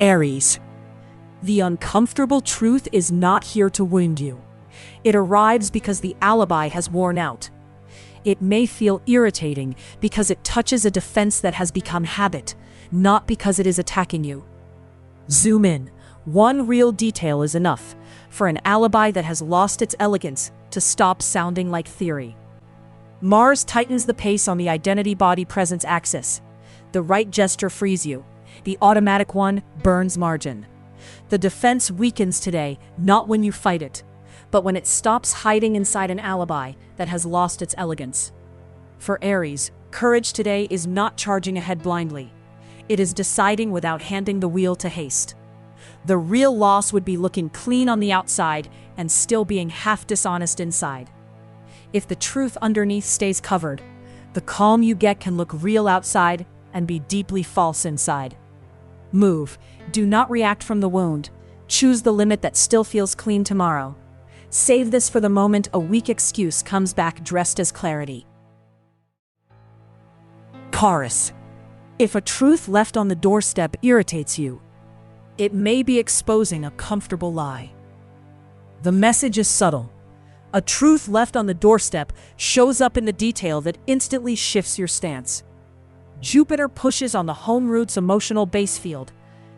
Aries. The uncomfortable truth is not here to wound you. It arrives because the alibi has worn out. It may feel irritating because it touches a defense that has become habit, not because it is attacking you. Zoom in. One real detail is enough for an alibi that has lost its elegance to stop sounding like theory. Mars tightens the pace on the identity-body-presence axis. The right gesture frees you. The automatic one burns margin. The defense weakens today, not when you fight it, but when it stops hiding inside an alibi that has lost its elegance. For Aries, courage today is not charging ahead blindly. It is deciding without handing the wheel to haste. The real loss would be looking clean on the outside and still being half dishonest inside. If the truth underneath stays covered, the calm you get can look real outside and be deeply false inside. Move. Do not react from the wound. Choose the limit that still feels clean tomorrow. Save this for the moment a weak excuse comes back dressed as clarity. Taurus. If a truth left on the doorstep irritates you, it may be exposing a comfortable lie. The message is subtle. A truth left on the doorstep shows up in the detail that instantly shifts your stance. Jupiter pushes on the home root's emotional base field.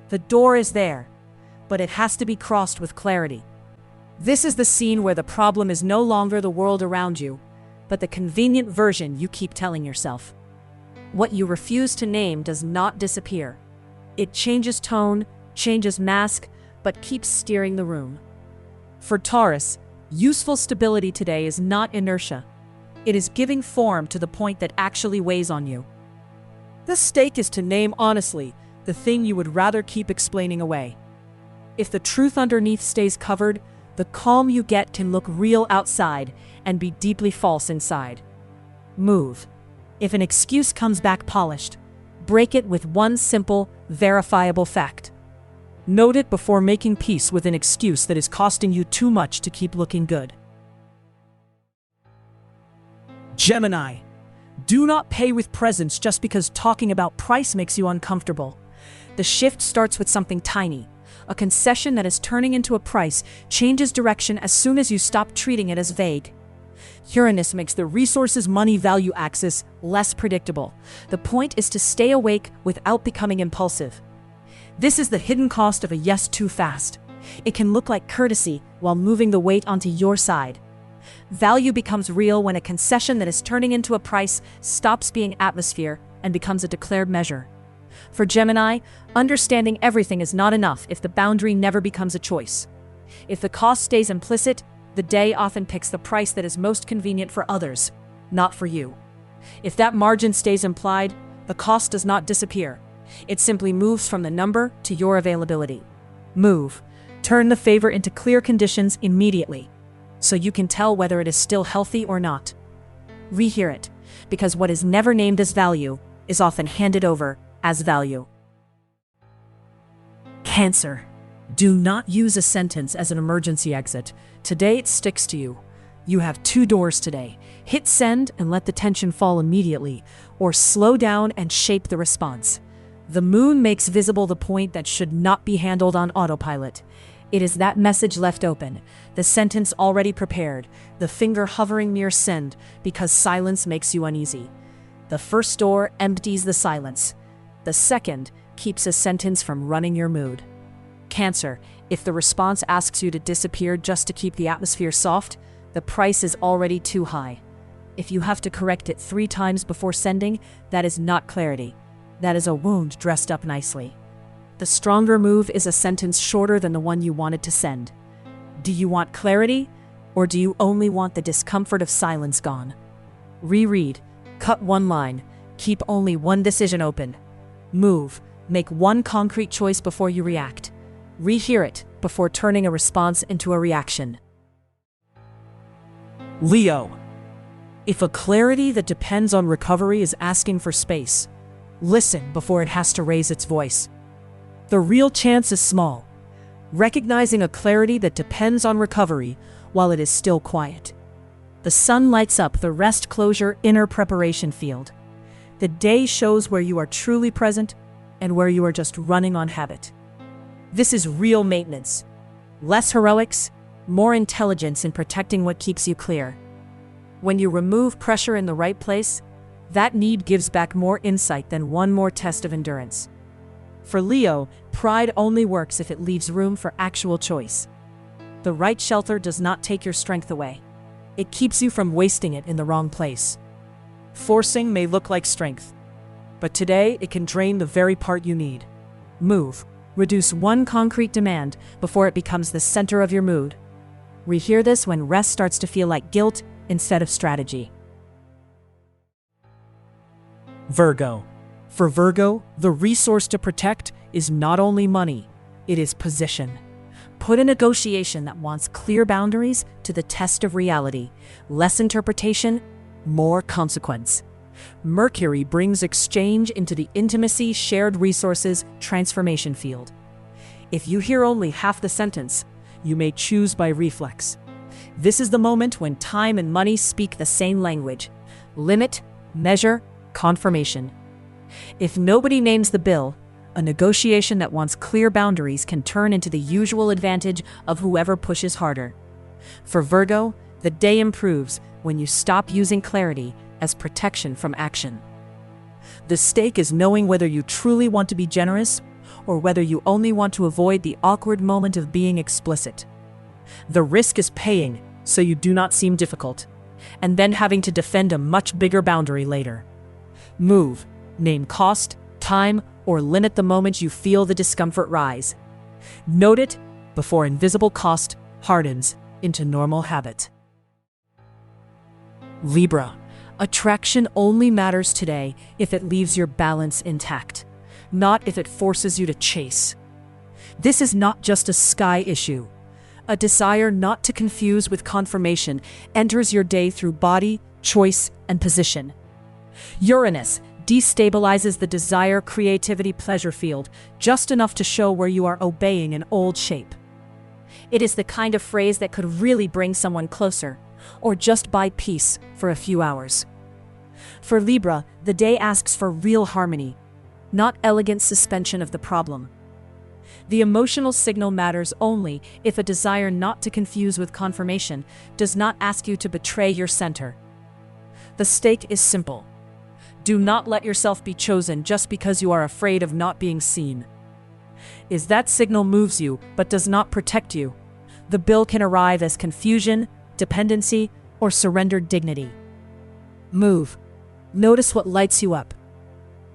The door is there, but it has to be crossed with clarity. This is the scene where the problem is no longer the world around you, but the convenient version you keep telling yourself. What you refuse to name does not disappear. It changes tone, changes mask, but keeps steering the room. For Taurus, useful stability today is not inertia. It is giving form to the point that actually weighs on you. The stake is to name honestly the thing you would rather keep explaining away. If the truth underneath stays covered, the calm you get can look real outside and be deeply false inside. Move. If an excuse comes back polished, break it with one simple, verifiable fact. Note it before making peace with an excuse that is costing you too much to keep looking good. Gemini. Do not pay with presents just because talking about price makes you uncomfortable. The shift starts with something tiny. A concession that is turning into a price changes direction as soon as you stop treating it as vague. Uranus makes the resources money value axis less predictable. The point is to stay awake without becoming impulsive. This is the hidden cost of a yes too fast. It can look like courtesy while moving the weight onto your side. Value becomes real when a concession that is turning into a price stops being atmosphere and becomes a declared measure. For Gemini, understanding everything is not enough if the boundary never becomes a choice. If the cost stays implicit, the day often picks the price that is most convenient for others, not for you. If that margin stays implied, the cost does not disappear. It simply moves from the number to your availability. Move. Turn the favor into clear conditions immediately, so you can tell whether it is still healthy or not. Rehear it, because what is never named as value is often handed over as value. Cancer. Do not use a sentence as an emergency exit. Today it sticks to you. You have two doors today. Hit send and let the tension fall immediately, or slow down and shape the response. The moon makes visible the point that should not be handled on autopilot. It is that message left open, the sentence already prepared, the finger hovering near send because silence makes you uneasy. The first door empties the silence. The second keeps a sentence from running your mood. Cancer, if the response asks you to disappear just to keep the atmosphere soft, the price is already too high. If you have to correct it 3 times before sending, that is not clarity. That is a wound dressed up nicely. The stronger move is a sentence shorter than the one you wanted to send. Do you want clarity, or do you only want the discomfort of silence gone? Reread. Cut one line. Keep only one decision open. Move. Make one concrete choice before you react. Rehear it before turning a response into a reaction. Leo. If a clarity that depends on recovery is asking for space, listen before it has to raise its voice. The real chance is small. Recognizing a clarity that depends on recovery while it is still quiet. The sun lights up the rest closure inner preparation field. The day shows where you are truly present and where you are just running on habit. This is real maintenance. Less heroics, more intelligence in protecting what keeps you clear. When you remove pressure in the right place, that need gives back more insight than one more test of endurance. For Leo, pride only works if it leaves room for actual choice. The right shelter does not take your strength away. It keeps you from wasting it in the wrong place. Forcing may look like strength, but today it can drain the very part you need. Move. Reduce one concrete demand before it becomes the center of your mood. Rehear this when rest starts to feel like guilt instead of strategy. Virgo. For Virgo, the resource to protect is not only money, it is position. Put a negotiation that wants clear boundaries to the test of reality. Less interpretation, more consequence. Mercury brings exchange into the intimacy, shared resources, transformation field. If you hear only half the sentence, you may choose by reflex. This is the moment when time and money speak the same language. Limit, measure, confirmation. If nobody names the bill, a negotiation that wants clear boundaries can turn into the usual advantage of whoever pushes harder. For Virgo, the day improves when you stop using clarity as protection from action. The stake is knowing whether you truly want to be generous or whether you only want to avoid the awkward moment of being explicit. The risk is paying so you do not seem difficult, and then having to defend a much bigger boundary later. Move, name cost, time, or limit the moment you feel the discomfort rise. Note it before invisible cost hardens into normal habit. Libra. Attraction only matters today if it leaves your balance intact, not if it forces you to chase. This is not just a sky issue. A desire not to confuse with confirmation enters your day through body, choice, and position. Uranus destabilizes the desire, creativity, pleasure field just enough to show where you are obeying an old shape. It is the kind of phrase that could really bring someone closer, or just buy peace for a few hours. For Libra, the day asks for real harmony, not elegant suspension of the problem. The emotional signal matters only if a desire not to confuse with confirmation does not ask you to betray your center. The stake is simple. Do not let yourself be chosen just because you are afraid of not being seen. If that signal moves you but does not protect you, the bill can arrive as confusion, dependency, or surrendered dignity. Move. Notice what lights you up.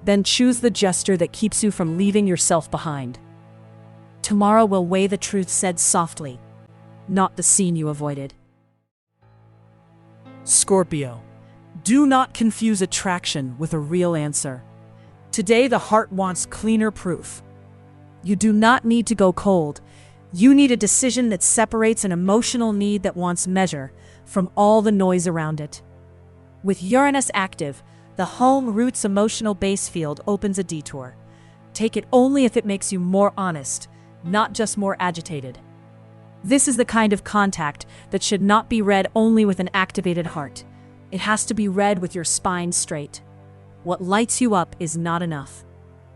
Then choose the gesture that keeps you from leaving yourself behind. Tomorrow will weigh the truth said softly, not the scene you avoided. Scorpio. Do not confuse attraction with a real answer. Today the heart wants cleaner proof. You do not need to go cold. You need a decision that separates an emotional need that wants measure from all the noise around it. With Uranus active, the home roots emotional base field opens a detour. Take it only if it makes you more honest, not just more agitated. This is the kind of contact that should not be read only with an activated heart. It has to be read with your spine straight. What lights you up is not enough.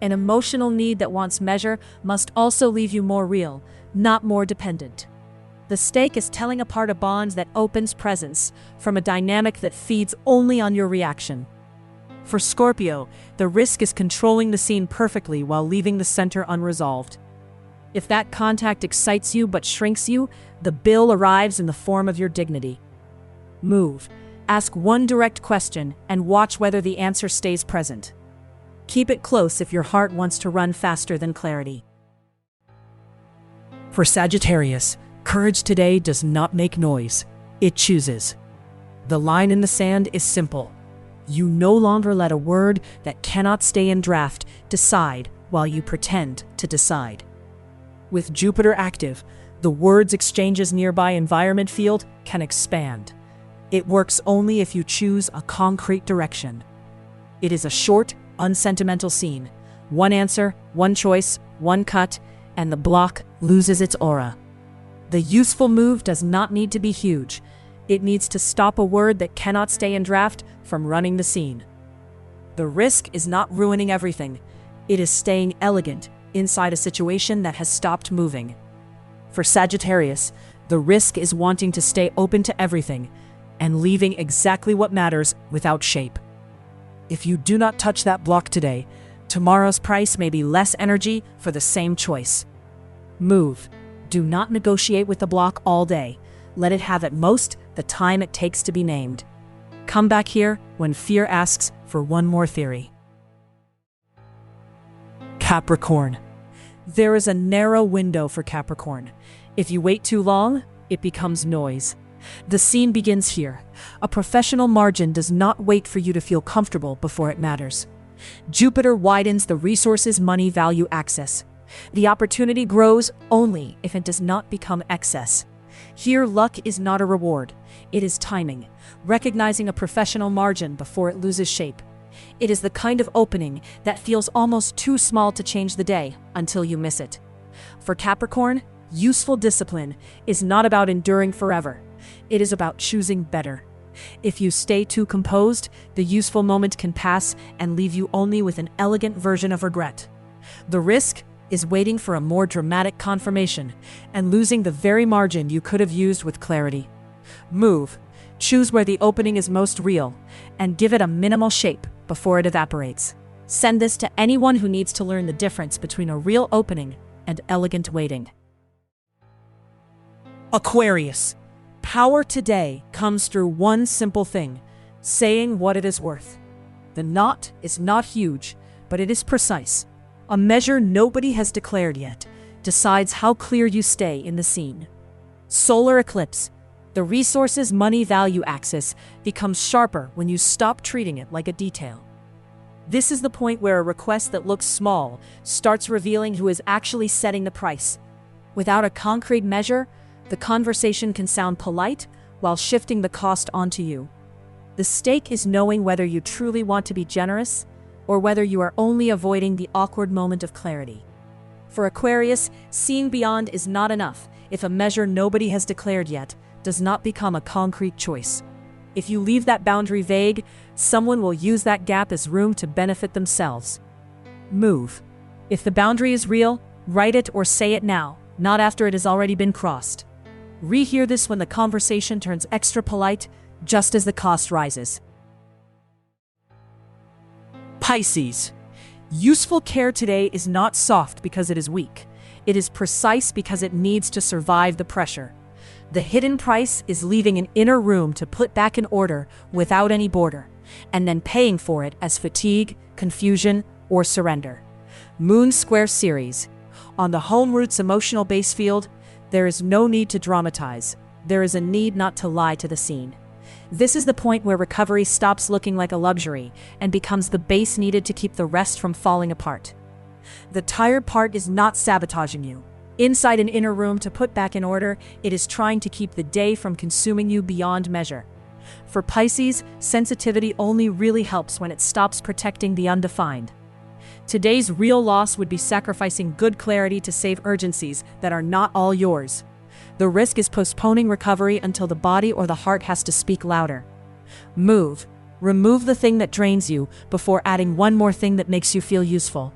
An emotional need that wants measure must also leave you more real, not more dependent. The stake is telling apart a bond that opens presence from a dynamic that feeds only on your reaction. For Scorpio, the risk is controlling the scene perfectly while leaving the center unresolved. If that contact excites you but shrinks you, the bill arrives in the form of your dignity. Move. Ask one direct question and watch whether the answer stays present. Keep it close if your heart wants to run faster than clarity. For Sagittarius, courage today does not make noise, it chooses. The line in the sand is simple. You no longer let a word that cannot stay in draft decide while you pretend to decide. With Jupiter active, the words exchanges nearby environment field can expand. It works only if you choose a concrete direction. It is a short, unsentimental scene. One answer, one choice, one cut, and the block loses its aura. The useful move does not need to be huge. It needs to stop a word that cannot stay in draft from running the scene. The risk is not ruining everything. It is staying elegant inside a situation that has stopped moving. For Sagittarius, the risk is wanting to stay open to everything and leaving exactly what matters without shape. If you do not touch that block today, tomorrow's price may be less energy for the same choice. Move. Do not negotiate with the block all day. Let it have at most the time it takes to be named. Come back here when fear asks for one more theory. Capricorn. There is a narrow window for Capricorn. If you wait too long, it becomes noise. The scene begins here. A professional margin does not wait for you to feel comfortable before it matters. Jupiter widens the resources money value access. The opportunity grows only if it does not become excess. Here, luck is not a reward. It is timing, recognizing a professional margin before it loses shape. It is the kind of opening that feels almost too small to change the day until you miss it. For Capricorn, useful discipline is not about enduring forever. It is about choosing better. If you stay too composed, the useful moment can pass and leave you only with an elegant version of regret. The risk is waiting for a more dramatic confirmation and losing the very margin you could have used with clarity. Move. Choose where the opening is most real and give it a minimal shape before it evaporates. Send this to anyone who needs to learn the difference between a real opening and elegant waiting. Aquarius. Power today comes through one simple thing: saying what it is worth. The knot is not huge, but it is precise. A measure nobody has declared yet decides how clear you stay in the scene. Solar eclipse. The resources money value axis becomes sharper when you stop treating it like a detail. This is the point where a request that looks small starts revealing who is actually setting the price. Without a concrete measure, the conversation can sound polite while shifting the cost onto you. The stake is knowing whether you truly want to be generous or whether you are only avoiding the awkward moment of clarity. For Aquarius, seeing beyond is not enough if a measure nobody has declared yet does not become a concrete choice. If you leave that boundary vague, someone will use that gap as room to benefit themselves. Move. If the boundary is real, write it or say it now, not after it has already been crossed. Rehear this when the conversation turns extra polite, just as the cost rises. Pisces. Useful care today is not soft because it is weak. It is precise because it needs to survive the pressure. The hidden price is leaving an inner room to put back in order without any border, and then paying for it as fatigue, confusion, or surrender. Moon Square Series. On the home roots emotional base field, there is no need to dramatize. There is a need not to lie to the scene. This is the point where recovery stops looking like a luxury and becomes the base needed to keep the rest from falling apart. The tired part is not sabotaging you. Inside an inner room to put back in order, it is trying to keep the day from consuming you beyond measure. For Pisces, sensitivity only really helps when it stops protecting the undefined. Today's real loss would be sacrificing good clarity to save urgencies that are not all yours. The risk is postponing recovery until the body or the heart has to speak louder. Move. Remove the thing that drains you before adding one more thing that makes you feel useful.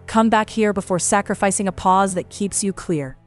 Come back here before sacrificing a pause that keeps you clear.